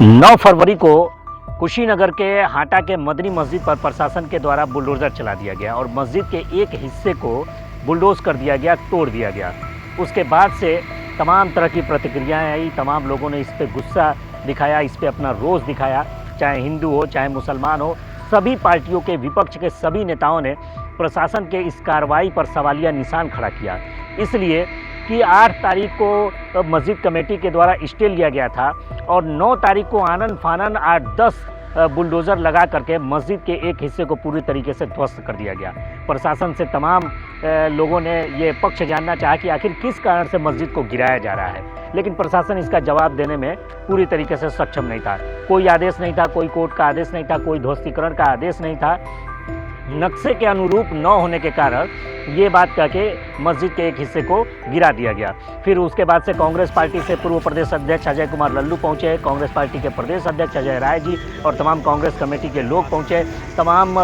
9 फरवरी को कुशीनगर के हाटा के मदनी मस्जिद पर प्रशासन के द्वारा बुलडोज़र चला दिया गया और मस्जिद के एक हिस्से को बुलडोज़ कर दिया गया, तोड़ दिया गया। उसके बाद से तमाम तरह की प्रतिक्रियाएं आई, तमाम लोगों ने इस पे गुस्सा दिखाया, इस पे अपना रोष दिखाया, चाहे हिंदू हो चाहे मुसलमान हो। सभी पार्टियों के, विपक्ष के सभी नेताओं ने प्रशासन के इस कार्रवाई पर सवालिया निशान खड़ा किया, इसलिए कि 8 तारीख को मस्जिद कमेटी के द्वारा स्टे लिया गया था और 9 तारीख को आनन फानन 8-10 बुलडोज़र लगा करके मस्जिद के एक हिस्से को पूरी तरीके से ध्वस्त कर दिया गया। प्रशासन से तमाम लोगों ने ये पक्ष जानना चाहा कि आखिर किस कारण से मस्जिद को गिराया जा रहा है, लेकिन प्रशासन इसका जवाब देने में पूरी तरीके से सक्षम नहीं था। कोई आदेश नहीं था, कोई कोर्ट का आदेश नहीं था, कोई ध्वस्तीकरण का आदेश नहीं था। नक्शे के अनुरूप न होने के कारण ये बात कह के मस्जिद के एक हिस्से को गिरा दिया गया। फिर उसके बाद से कांग्रेस पार्टी से पूर्व प्रदेश अध्यक्ष अजय कुमार लल्लू पहुंचे, कांग्रेस पार्टी के प्रदेश अध्यक्ष अजय राय जी और तमाम कांग्रेस कमेटी के लोग पहुंचे, तमाम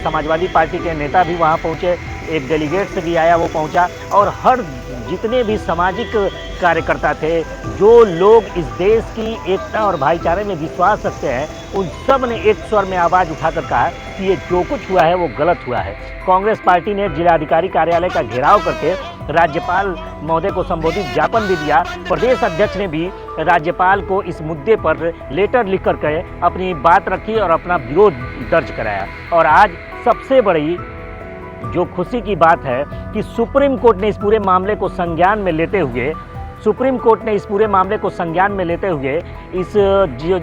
समाजवादी पार्टी के नेता भी वहां पहुंचे, एक डेलीगेट से भी आया वो पहुंचा और हर जितने भी सामाजिक कार्यकर्ता थे, जो लोग इस देश की एकता और भाईचारे में विश्वास रखते हैं, उन सब ने एक स्वर में आवाज़ उठाकर कहा कि ये जो कुछ हुआ है वो गलत हुआ है। कांग्रेस पार्टी ने जिलाधिकारी कार्यालय का घेराव करके राज्यपाल महोदय को संबोधित ज्ञापन भी दिया। प्रदेश अध्यक्ष ने भी राज्यपाल को इस मुद्दे पर लेटर लिख कर के अपनी बात रखी और अपना विरोध दर्ज कराया। और आज सबसे बड़ी जो खुशी की बात है कि सुप्रीम कोर्ट ने इस पूरे मामले को संज्ञान में लेते हुए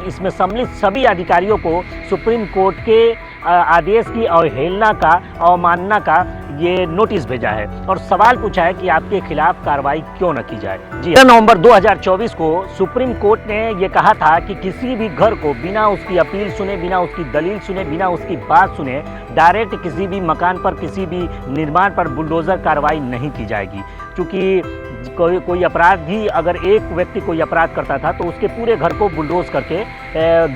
इसमें सम्मिलित सभी अधिकारियों को सुप्रीम कोर्ट के आदेश की अवहेलना का, अवमानना का ये नोटिस भेजा है और सवाल पूछा है कि आपके खिलाफ कार्रवाई क्यों न की जाए। जी, 13 नवंबर 2024 को सुप्रीम कोर्ट ने ये कहा था कि किसी भी घर को बिना उसकी अपील सुने, बिना उसकी दलील सुने, बिना उसकी बात सुने डायरेक्ट किसी भी मकान पर, किसी भी निर्माण पर बुलडोज़र कार्रवाई नहीं की जाएगी। क्योंकि कोई अपराध भी, अगर एक व्यक्ति कोई अपराध करता था तो उसके पूरे घर को बुलडोज करके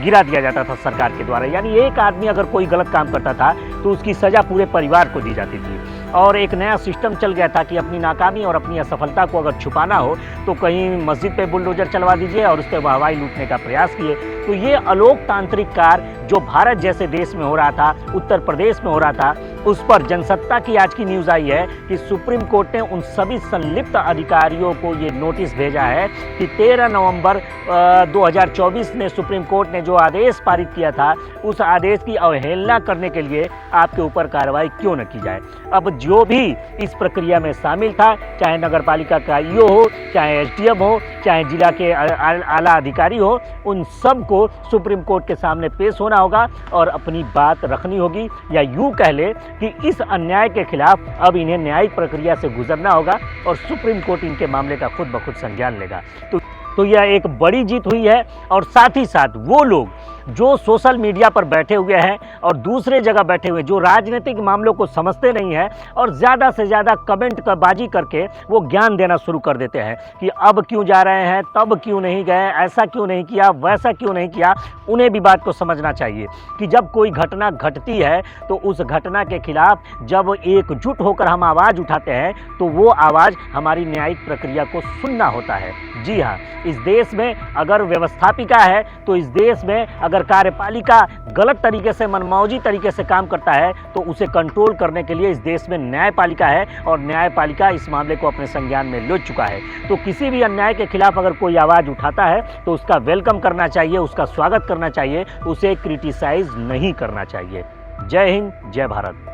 गिरा दिया जाता था सरकार के द्वारा। यानी एक आदमी अगर कोई गलत काम करता था तो उसकी सज़ा पूरे परिवार को दी जाती थी। और एक नया सिस्टम चल गया था कि अपनी नाकामी और अपनी असफलता को अगर छुपाना हो तो कहीं मस्जिद पे बुलडोजर चलवा दीजिए और उस पर वाहवाही लूटने का प्रयास किए। तो ये अलोकतांत्रिक कार्य जो भारत जैसे देश में हो रहा था, उत्तर प्रदेश में हो रहा था, उस पर जनसत्ता की आज की न्यूज़ आई है कि सुप्रीम कोर्ट ने उन सभी संलिप्त अधिकारियों को ये नोटिस भेजा है कि 13 नवंबर 2024 में सुप्रीम कोर्ट ने जो आदेश पारित किया था, उस आदेश की अवहेलना करने के लिए आपके ऊपर कार्रवाई क्यों न की जाए। अब जो भी इस प्रक्रिया में शामिल था, चाहे नगर पालिका का ईओ हो, चाहे एसडीएम हो, चाहे जिला के आला अधिकारी हो, उन सब को सुप्रीम कोर्ट के सामने पेश होना होगा और अपनी बात रखनी होगी, या यूँ कह ले कि इस अन्याय के खिलाफ अब इन्हें न्यायिक प्रक्रिया से गुजरना होगा और सुप्रीम कोर्ट इनके मामले का खुद ब खुद संज्ञान लेगा। तो यह एक बड़ी जीत हुई है। और साथ ही साथ वो लोग जो सोशल मीडिया पर बैठे हुए हैं और दूसरे जगह बैठे हुए, जो राजनीतिक मामलों को समझते नहीं हैं और ज़्यादा से ज़्यादा कमेंट का बाजी करके वो ज्ञान देना शुरू कर देते हैं कि अब क्यों जा रहे हैं, तब क्यों नहीं गए, ऐसा क्यों नहीं किया, वैसा क्यों नहीं किया, उन्हें भी बात को समझना चाहिए कि जब कोई घटना घटती है तो उस घटना के खिलाफ जब एकजुट होकर हम आवाज़ उठाते हैं तो वो आवाज़ हमारी न्यायिक प्रक्रिया को सुनना होता है। जी हाँ, इस देश में अगर व्यवस्थापिका है तो इस देश में अगर कार्यपालिका गलत तरीके से, मनमौजी तरीके से काम करता है तो उसे कंट्रोल करने के लिए इस देश में न्यायपालिका है और न्यायपालिका इस मामले को अपने संज्ञान में ले चुका है। तो किसी भी अन्याय के खिलाफ अगर कोई आवाज़ उठाता है तो उसका वेलकम करना चाहिए, उसका स्वागत करना चाहिए, उसे क्रिटिसाइज नहीं करना चाहिए। जय हिंद, जय भारत।